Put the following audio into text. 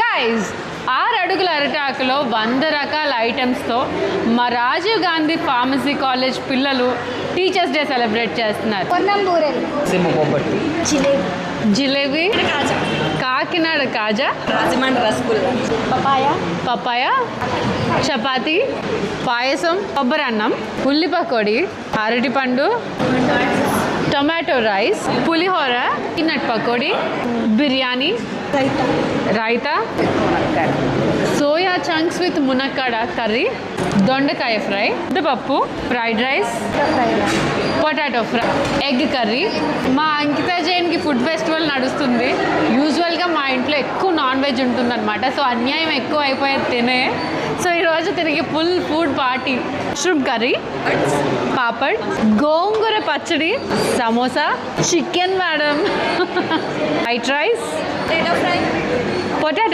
Guys 6 అడుగుల అరిటాకులో 100 రకాల ఐటమ్స్తో మా రాజీవ్ గాంధీ ఫార్మసీ కాలేజ్ పిల్లలు టీచర్స్ డే సెలబ్రేట్ చేస్తున్నారు. జిలేబీ, కాకినాడ కాజా, పపాయ, చపాతి, పాయసం, కొబ్బరి అన్నం, ఉల్లి పకోడీ, అరటిపండు, tomato rice, pulihora, peanut pakodi, biryani, raita, soya chunks with మునక్కాడ కర్రీ, దొండకాయ ఫ్రై, ముద్దపప్పు, fried rice, potato fry, egg curry. మా అంకిత జైన్కి ఫుడ్ ఫెస్టివల్ నడుస్తుంది. యూజువల్గా మా ఇంట్లో ఎక్కువ నాన్ వెజ్ ఉంటుందన్నమాట. సో అన్యాయం ఎక్కువ అయిపోయేది తినే. సో ఈరోజు తిరిగి full food party. Mushroom curry, papad, గోంగూర పచ్చడి, samosa, chicken madam, white rice, potato